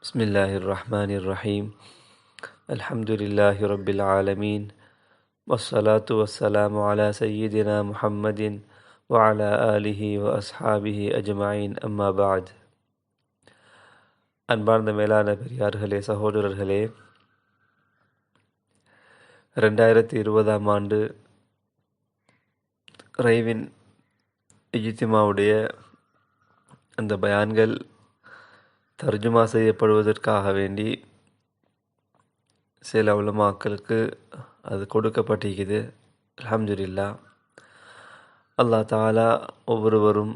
بسم الله الرحمن الرحيم الحمد لله رب العالمين والصلاة والسلام على سيدنا محمد وعلى آله وأصحابه أجمعين أما بعد அன்பார்ந்த மேலான பெரியார்களே, சகோதரர்களே, 2020ஆம் ஆண்டு ரைவின் இஜ்திமாவுடைய அந்த பயான்கள் தர்ஜுமா செய்யப்படுவதற்காக வேண்டி சில உலமாக்களுக்கு அது கொடுக்கப்பட்டிருக்குது. அல்ஹம்துலில்லாஹ். அல்லாஹ் தஆலா ஒவ்வொருவரும்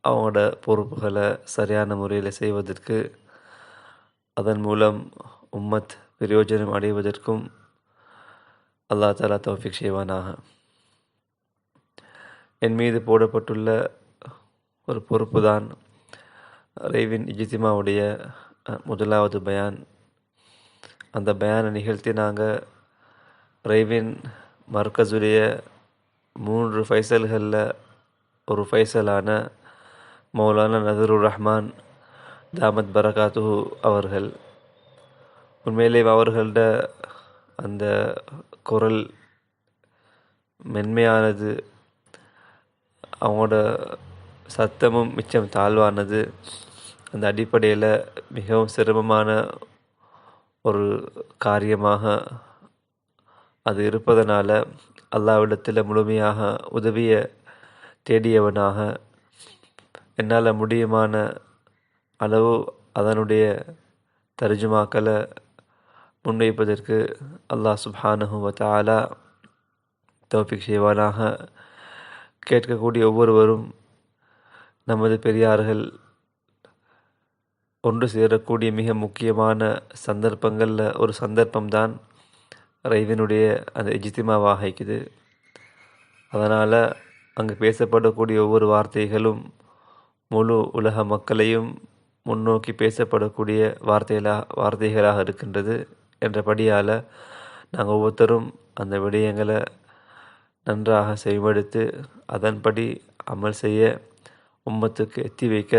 அவங்களோட பொறுப்புகளை சரியான முறையில் செய்வதற்கு, அதன் மூலம் உம்மத் பிரயோஜனம் அடைவதற்கும் அல்லாஹ் தஆலா தௌஃபீக் செய்வானாக. என் மீது போடப்பட்டுள்ள ஒரு பொறுப்பு தான் ரைவின் இஜ்திமாவுடைய முதலாவது பயான். அந்த பயானை நிகழ்த்தி நாங்கள் ரைவின் மர்கஸுடைய 3 ஃபைசல்களில் ஒரு ஃபைசலான மௌலானா நதருர் ரஹ்மான் தாமத் பரகாத்துஹு அவர்கள், உண்மையிலே அவர்களோட அந்த குரல் மென்மையானது, அவங்களோட சத்தமும் மிச்சம் தாழ்வானது. அந்த அடிப்படையில் மிகவும் சிரமமான ஒரு காரியமாக அது இருப்பதனால அல்லாஹ்விடத்தில் முழுமையாக உதவியை தேடியவனாக என்னால் முடியுமான அளவு அதனுடைய தர்ஜுமாக்களை முன்வைப்பதற்கு அல்லாஹ் சுப்ஹானஹு வ தஆலா தௌஃபீக் செய்வானாக. கேட்கக்கூடிய ஒவ்வொருவரும் நமது பெரியார்கள் ஒன்று சேரக்கூடிய மிக முக்கியமான சந்தர்ப்பங்களில் ஒரு சந்தர்ப்பம்தான் ரைவினுடைய அந்த இஜ்திமாவாக இருக்குது. அதனால் அங்கு பேசப்படக்கூடிய ஒவ்வொரு வார்த்தைகளும் முழு உலக மக்களையும் முன்னோக்கி பேசப்படக்கூடிய வார்த்தைகளாக இருக்கின்றது. என்றபடியால் நாங்கள் ஒவ்வொருத்தரும் அந்த விடயங்களை நன்றாக செவிமடுத்து அதன்படி அமல் செய்ய, உம்மத்துக்கு எத்தி வைக்க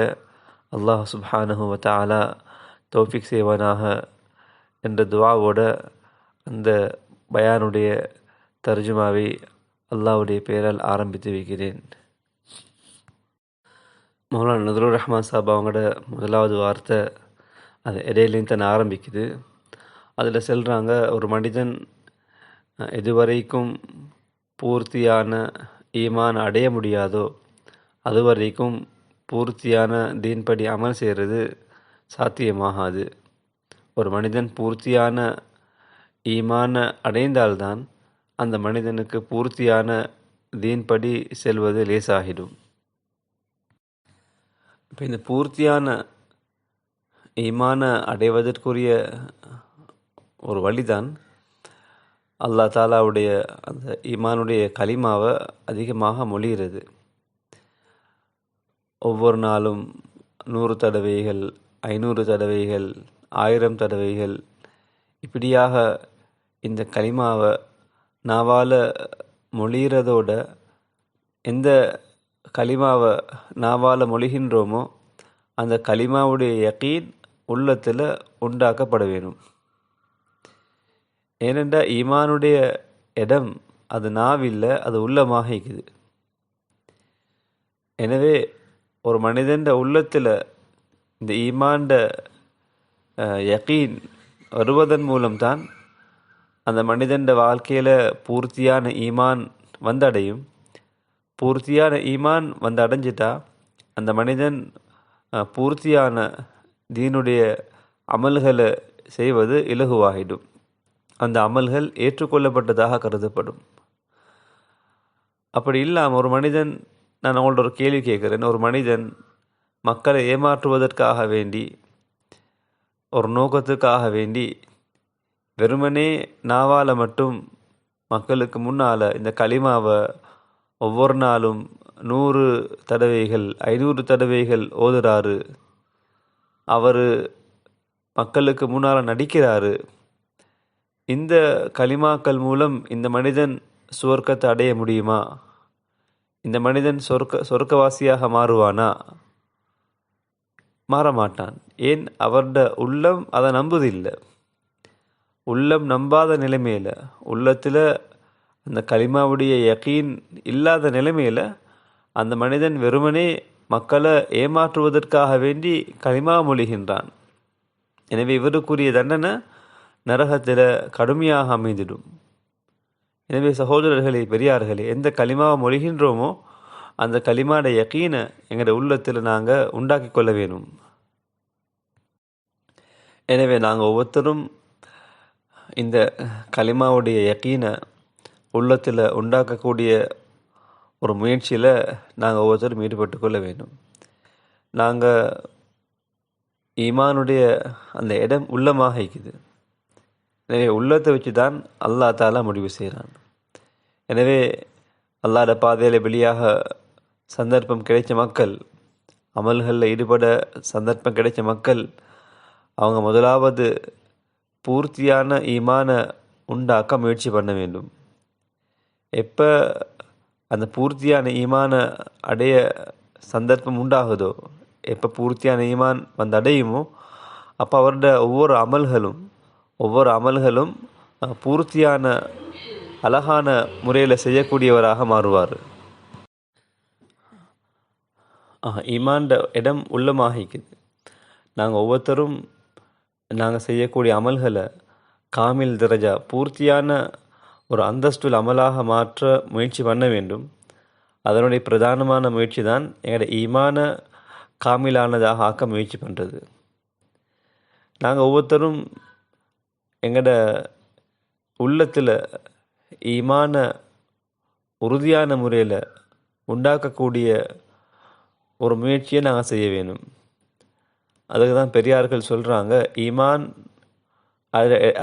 அல்லாஹ் சுப்ஹானஹு வ தஆலா தௌஃபீக் செய்வானாக என்ற துஆவோட அந்த பயானுடைய தர்ஜுமாவை அல்லாஹ்வுடைய பெயரால் ஆரம்பித்து வைக்கிறேன். மௌலானா நதருர் ரஹ்மான் சாப் அவங்களோட முதலாவது வார்த்தை அது இடையிலேருந்து தான் ஆரம்பிக்குது. அதில் சொல்கிறாங்க, ஒரு மனிதன் எதுவரைக்கும் பூர்த்தியான ஈமான் அடைய முடியாதோ அதுவரைக்கும் பூர்த்தியான தீன்படி அமல் செய்கிறது சாத்தியமாகாது. ஒரு மனிதன் பூர்த்தியான ஈமான அடைந்தால்தான் அந்த மனிதனுக்கு பூர்த்தியான தீன்படி செல்வது லேசாகிடும். இப்போ இந்த பூர்த்தியான ஈமான அடைவதற்குரிய ஒரு வழிதான் அல்லாஹ் தாலாவுடைய அந்த ஈமானுடைய கலிமாவை அதிகமாக மொழிகிறது. ஒவ்வொரு நாளும் 100 தடவைகள், 500 தடவைகள், 1000 தடவைகள், இப்படியாக இந்த கலிமாவை நாவால் மொழிகிறதோட எந்த கலிமாவை நாவால் மொழிகின்றோமோ அந்த கலிமாவுடைய யகீன் உள்ளத்தில் உண்டாக்கப்பட வேணும். ஏனென்றால் ஈமானுடைய இடம் அது நாவில்லை, அது உள்ளமாக இருக்குது. எனவே ஒரு மனிதன் உள்ளத்தில் இந்த ஈமான்ட யகீன் வருவதன் மூலம்தான் அந்த மனிதன் வாழ்க்கையில் பூர்த்தியான ஈமான் வந்தடையும். பூர்த்தியான ஈமான் வந்து அடைஞ்சிட்டா அந்த மனிதன் பூர்த்தியான தீனுடைய அமல்களை செய்வது இலகுவாகிடும். அந்த அமல்கள் ஏற்றுக்கொள்ளப்பட்டதாக கருதப்படும். அப்படி இல்லாமல் ஒரு மனிதன், நான் அவங்கள்ட்ட ஒரு கேள்வி கேட்குறேன், ஒரு மனிதன் மக்களை ஏமாற்றுவதற்காக வேண்டி, ஒரு நோக்கத்துக்காக வேண்டி வெறுமனே நாவால் மட்டும் மக்களுக்கு முன்னால் இந்த கலிமாவை ஒவ்வொரு நாளும் 100 தடவைகள் 500 தடவைகள் ஓதுறாரு, அவர் மக்களுக்கு முன்னால் நடிக்கிறாரு. இந்த கலிமாக்கள் மூலம் இந்த மனிதன் சுவர்க்கத்தை அடைய முடியுமா? இந்த மனிதன் சொர்க்கவாசியாக மாறுவானா? மாறமாட்டான். ஏன்? அவருடைய உள்ளம் அதை நம்புதில்லை. உள்ளம் நம்பாத நிலைமையில், உள்ளத்தில் அந்த கலிமாவுடைய யகீன் இல்லாத நிலைமையில் அந்த மனிதன் வெறுமனே மக்களை ஏமாற்றுவதற்காக வேண்டி கலிமா மொழிகின்றான். எனவே இவருக்குரிய தண்டனை நரகத்தில் கடுமையாக அமைந்திடும். எனவே சகோதரர்களே, பெரியார்களே, எந்த கலிமாவை மொழிகின்றோமோ அந்த கலிமாட யகீனை எங்களோட உள்ளத்தில் நாங்கள் உண்டாக்கி கொள்ள வேணும். எனவே நாங்கள் ஒவ்வொருத்தரும் இந்த கலிமாவுடைய யகீனை உள்ளத்தில் உண்டாக்கக்கூடிய ஒரு முயற்சியில் நாங்கள் ஒவ்வொருத்தரும் ஈடுபட்டு கொள்ள வேண்டும். நாங்கள் ஈமானுடைய அந்த இடம் உள்ளமாக இருக்குது. எனவே உள்ளத்தை வச்சு தான் அல்லா தாலா முடிவு செய்கிறான். எனவே அல்லாஹ்ட பாதையில் வெளியாக சந்தர்ப்பம் கிடைச்ச மக்கள், அமல்களில் ஈடுபட சந்தர்ப்பம் கிடைச்ச மக்கள், அவங்க முதலாவது பூர்த்தியான ஈமானை உண்டாக்க முயற்சி பண்ண வேண்டும். எப்போ அந்த பூர்த்தியான ஈமானை அடைய சந்தர்ப்பம் உண்டாகுதோ, எப்போ பூர்த்தியான ஈமான் வந்து அடையுமோ, அப்போ அவருடைய ஒவ்வொரு அமல்களும் பூர்த்தியான அழகான முறையில் செய்யக்கூடியவராக மாறுவார். ஈமான்ட இடம் உள்ளமாகிக்குது. நாங்கள் ஒவ்வொருத்தரும் நாங்கள் செய்யக்கூடிய அமல்களை காமில் தரஜா பூர்த்தியான ஒரு அந்தஸ்துல் அமலாக மாற்ற முயற்சி பண்ண வேண்டும். அதனுடைய பிரதானமான முயற்சி தான் எங்களோட ஈமான காமிலானதாக ஆக்க முயற்சி பண்ணுறது. நாங்கள் ஒவ்வொருத்தரும் எங்களோட உள்ளத்தில் ஈமான உறுதியான முறையில் உண்டாக்கக்கூடிய ஒரு முயற்சியை நாங்கள் செய்ய வேணும். அதுக்கு தான் பெரியார்கள் சொல்கிறாங்க, ஈமான்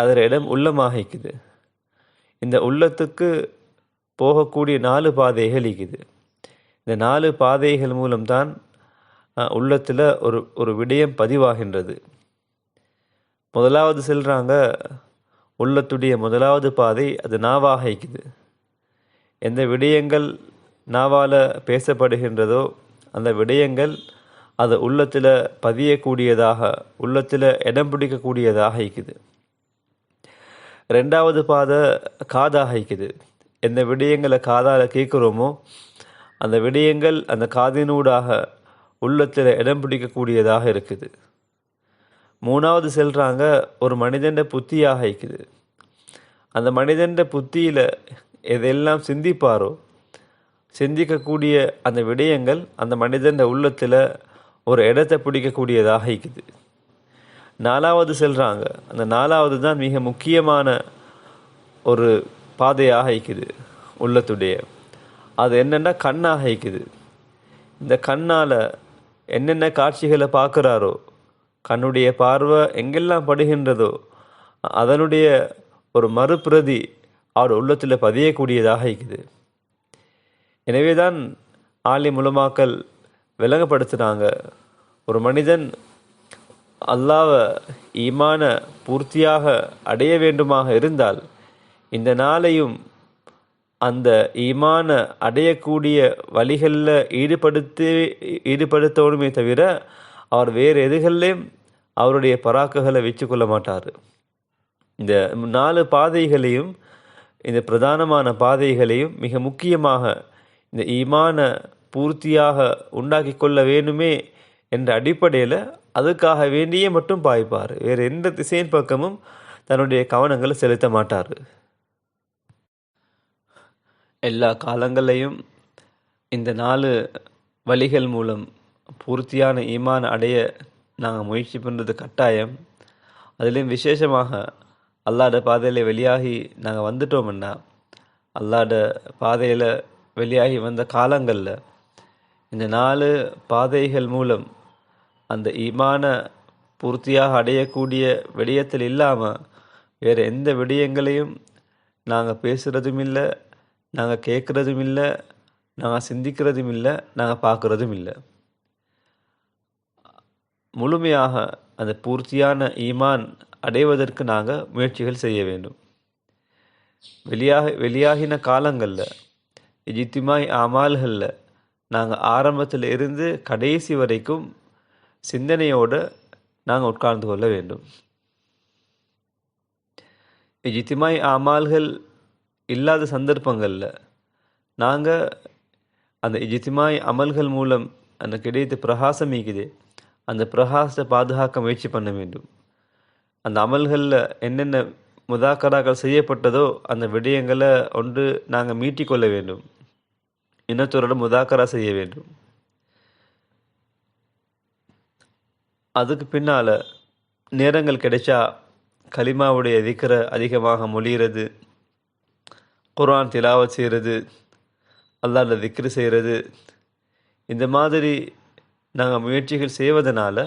அதில் இடம் உள்ளமாகிக்குது. இந்த உள்ளத்துக்கு போகக்கூடிய 4 பாதைகள் இருக்குது. இந்த 4 பாதைகள் மூலம்தான் உள்ளத்தில் ஒரு விடயம் பதிவாகின்றது. முதலாவது செல்கிறாங்க, உள்ளத்துடைய முதலாவது பாதை அது நாவாக இருக்குது. எந்த விடயங்கள் நாவால் பேசப்படுகின்றதோ அந்த விடயங்கள் அது உள்ளத்தில் பதியக்கூடியதாக, உள்ளத்தில் இடம் பிடிக்கக்கூடியதாக இருக்குது. 2வது பாதை காதாக இருக்குது. எந்த விடயங்களை காதால் கேட்குறோமோ அந்த விடயங்கள் அந்த காதினூடாக உள்ளத்தில் இடம் பிடிக்கக்கூடியதாக இருக்குது. 3வது செல்கிறாங்க, ஒரு மனிதன் புத்தியாக இருக்குது. அந்த மனிதன் புத்தியில் எதெல்லாம் சிந்திப்பாரோ, சிந்திக்கக்கூடிய அந்த விடயங்கள் அந்த மனிதன் உள்ளத்தில் ஒரு இடத்தை பிடிக்கக்கூடியதாக இருக்குது. 4வது செல்கிறாங்க, அந்த 4வது தான் மிக முக்கியமான ஒரு பாதையாக இருக்குது உள்ளத்துடைய. அது என்னென்னா கண்ணாக இருக்குது. இந்த கண்ணால் என்னென்ன காட்சிகளை பார்க்குறாரோ, கண்ணுடைய பார்வை எங்கெல்லாம் படுகின்றதோ அதனுடைய ஒரு மறுபிரதி அவர் உள்ளத்தில் பதியக்கூடியதாக இருக்குது. எனவே தான் ஆலிம் உலமாக்கள் விளங்கப்படுத்துகிறாங்க, ஒரு மனிதன் அல்லாஹ்வை ஈமான பூர்த்தியாக அடைய வேண்டுமாக இருந்தால் இந்த நாளையும் அந்த ஈமான அடையக்கூடிய வழிகளில் ஈடுபடுத்தணுமே தவிர அவர் வேறு எதுகள்லையும் அவருடைய பராக்குகளை வச்சு கொள்ள மாட்டார். இந்த 4 பாதைகளையும், இந்த பிரதானமான பாதைகளையும் மிக முக்கியமாக இந்த ஈமான பூர்த்தியாக உண்டாக்கி கொள்ள வேண்டுமே என்ற அடிப்படையில் அதுக்காக வேண்டியே மட்டும் பாய்ப்பார். வேறு எந்த திசையின் பக்கமும் தன்னுடைய கவனங்களை செலுத்த மாட்டார். எல்லா காலங்களையும் இந்த 4 வழிகள் மூலம் பூர்த்தியான ஈமான் அடைய நாங்கள் முயற்சி பண்ணுறது கட்டாயம். அதுலேயும் விசேஷமாக அல்லாஹ்ட பாதையில் வெளியாகி நாங்கள் வந்துட்டோம்னா, அல்லாஹ்ட பாதையில் வெளியாகி வந்த காலங்களில் இந்த 4 பாதைகள் மூலம் அந்த ஈமான பூர்த்தியாக அடையக்கூடிய விடயத்தில் இல்லாமல் வேறு எந்த விடயங்களையும் நாங்கள் பேசுகிறதும் இல்லை, நாங்கள் கேட்குறதும் இல்லை, நாங்கள் சிந்திக்கிறதும் இல்லை, நாங்கள் பார்க்குறதும் இல்லை. முழுமையாக அந்த பூர்த்தியான ஈமான் அடைவதற்கு நாங்கள் முயற்சிகள் செய்ய வேண்டும். வெளியாகின காலங்களில் இஜ்திமாய் அமால்களில் நாங்கள் ஆரம்பத்தில் இருந்து கடைசி வரைக்கும் சிந்தனையோடு நாங்கள் உட்கார்ந்து கொள்ள வேண்டும். இஜ்திமாய் அமால்கள் இல்லாத சந்தர்ப்பங்களில் நாங்கள் அந்த இஜ்திமாய் அமல்கள் மூலம் அந்த கிடைத்த பிரகாசம் இருக்குது, அந்த பிரகாசத்தை பாதுகாக்க முயற்சி பண்ண வேண்டும். அந்த அமல்களில் என்னென்ன முதாக்கராக்கள் செய்யப்பட்டதோ அந்த விடயங்களை ஒன்று நாங்கள் மீட்டிக்கொள்ள வேண்டும், இன்னத்தோரோட முதாக்கரா செய்ய வேண்டும். அதுக்கு பின்னால் நேரங்கள் கிடைச்சா கலிமாவுடைய திக்ரை அதிகமாக மொழிகிறது, குர்ஆன் திலாவத் செய்கிறது, அல்லாஹ்வுடைய திக்ரு செய்கிறது. இந்த மாதிரி நாங்கள் முயற்சிகள் செய்வதனால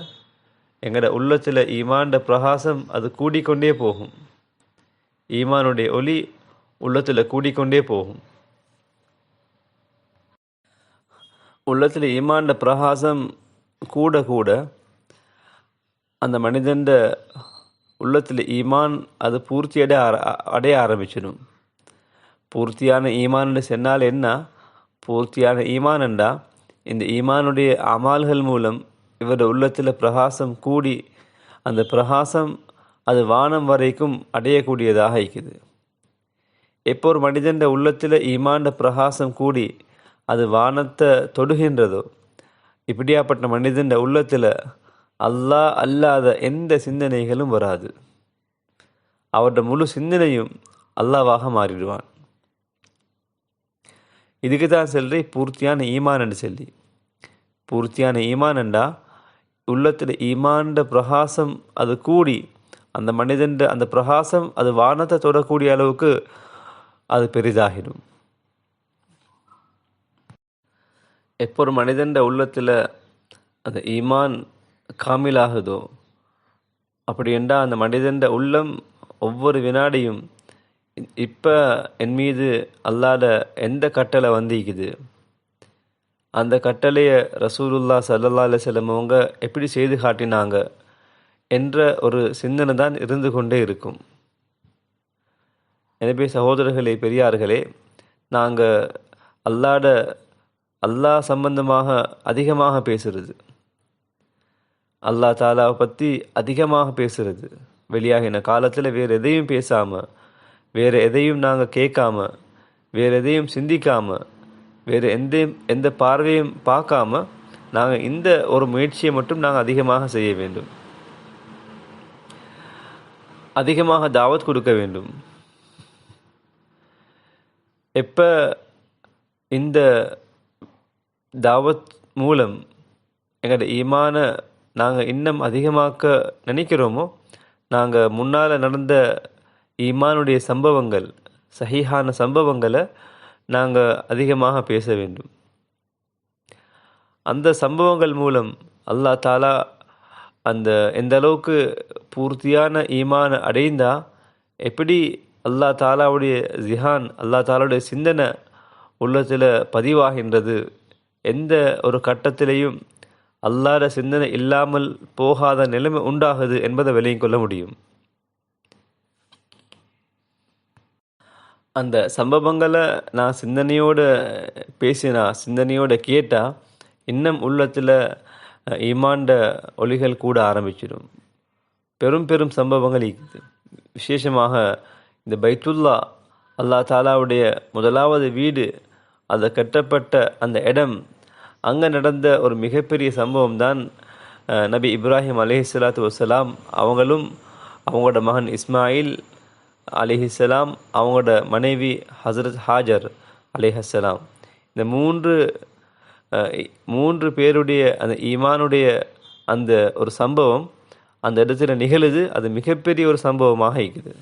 எங்களோட உள்ளத்தில் ஈமான்ட பிரகாசம் அது கூடிக்கொண்டே போகும், ஈமானுடைய ஒளி உள்ளத்தில் கூடிக்கொண்டே போகும். உள்ளத்தில் ஈமான்ட பிரகாசம் கூட கூட அந்த மனிதன் உள்ளத்தில் ஈமான் அது பூர்த்தி அடைய ஆரம்பிச்சிடும். பூர்த்தியான ஈமான் சொன்னால் என்ன? பூர்த்தியான ஈமான் என்றா இந்த ஈமானுடைய அமால்கள் மூலம் இவருடைய உள்ளத்தில் பிரகாசம் கூடி அந்த பிரகாசம் அது வானம் வரைக்கும் அடையக்கூடியதாக இருக்குது. எப்போ ஒரு மனிதன் உள்ளத்தில் ஈமான்ட பிரகாசம் கூடி அது வானத்தை தொடுகின்றதோ, இப்படியாப்பட்ட மனிதன் உள்ளத்தில் அல்லாஹ் அல்லாத எந்த சிந்தனைகளும் வராது. அவருடைய முழு சிந்தனையும் அல்லாவாக மாறிடுவான். இதுக்கு தான் சொல்லி பூர்த்தியான ஈமான் என்று சொல்லி. பூர்த்தியான ஈமான் என்றா உள்ளத்தில் ஈமான்ட பிரகாசம் அது கூடி அந்த மனிதன் அந்த பிரகாசம் அது வானத்தை தொடக்கூடிய அளவுக்கு அது பெரிதாகிடும். எப்போ ஒரு மனிதன் உள்ளத்தில் அந்த ஈமான் காமிலாகுதோ அப்படி என்றால் அந்த மனிதன் உள்ளம் ஒவ்வொரு வினாடியும் இப்போ என் மீது அல்லாத எந்த கட்டளை வந்திக்குது, அந்த கட்டளையை ரசூலுல்லாஹ் ஸல்லல்லாஹு அலைஹி வஸல்லம் அவங்க எப்படி செய்து காட்டினாங்க என்ற ஒரு சிந்தனை தான் இருந்து கொண்டே இருக்கும். எனவே சகோதரர்களே, பெரியார்களே, நாங்கள் அல்லாஹ் சம்பந்தமாக அதிகமாக பேசுறது, அல்லாஹ் தாலாவை பற்றி அதிகமாக பேசுறது, வெளியாகின காலத்தில் வேறு எதையும் பேசாமல், வேறு எதையும் நாங்கள் கேட்காம, வேறு எதையும் சிந்திக்காமல், வேறு எந்த பார்வையும் பார்க்காம நாங்கள் இந்த ஒரு முயற்சியை மட்டும் நாங்கள் அதிகமாக செய்ய வேண்டும். அதிகமாக தாவத் கொடுக்க வேண்டும். எப்போ இந்த தாவத் மூலம் எங்களோட ஈமான நாங்கள் இன்னும் அதிகமாக்க நினைக்கிறோமோ, நாங்கள் முன்னால் நடந்த ஈமானுடைய சம்பவங்கள், சஹீஹான சம்பவங்களை நாங்கள் அதிகமாக பேச வேண்டும். அந்த சம்பவங்கள் மூலம் அல்லாஹ் தாலா அந்த எந்த அளவுக்கு பூர்த்தியான ஈமான அடைந்தா எப்படி அல்லாஹ் தாலாவுடைய ஜிஹான், அல்லாஹ் தாலாவுடைய சிந்தனை உள்ளத்தில் பதிவாகின்றது, எந்த ஒரு கட்டத்திலையும் அல்லாஹ்ட சிந்தனை இல்லாமல் போகாத நிலைமை உண்டாகுது என்பதை விளங்கிக் கொள்ள முடியும். அந்த சம்பவங்களை நான் சிந்தனையோடு பேசினா, சிந்தனையோடு கேட்டால் இன்னும் உள்ளத்தில் ஈமான்ட ஒளிகள் கூட ஆரம்பிச்சிடும். பெரும் பெரும் சம்பவங்கள் இருக்குது. விசேஷமாக இந்த பைத்துல்லா, அல்லாஹ் தாலாவுடைய முதலாவது வீடு, அது கட்டப்பட்ட அந்த இடம், அங்கே நடந்த ஒரு மிகப்பெரிய சம்பவம் தான் நபி இப்ராஹிம் அலைஹிஸ்ஸலாத்து வஸ்ஸலாம் அவங்களும் அவங்களோட மகன் இஸ்மாயில் அலைஹிஸ்ஸலாம் அவங்களோட மனைவி ஹசரத் ஹாஜர் அலைஹிஸ்ஸலாம், இந்த மூன்று பேருடைய அந்த ஈமானுடைய அந்த ஒரு சம்பவம் அந்த இடத்துல நிகழுது. அது மிகப்பெரிய ஒரு சம்பவமாக இருக்குது.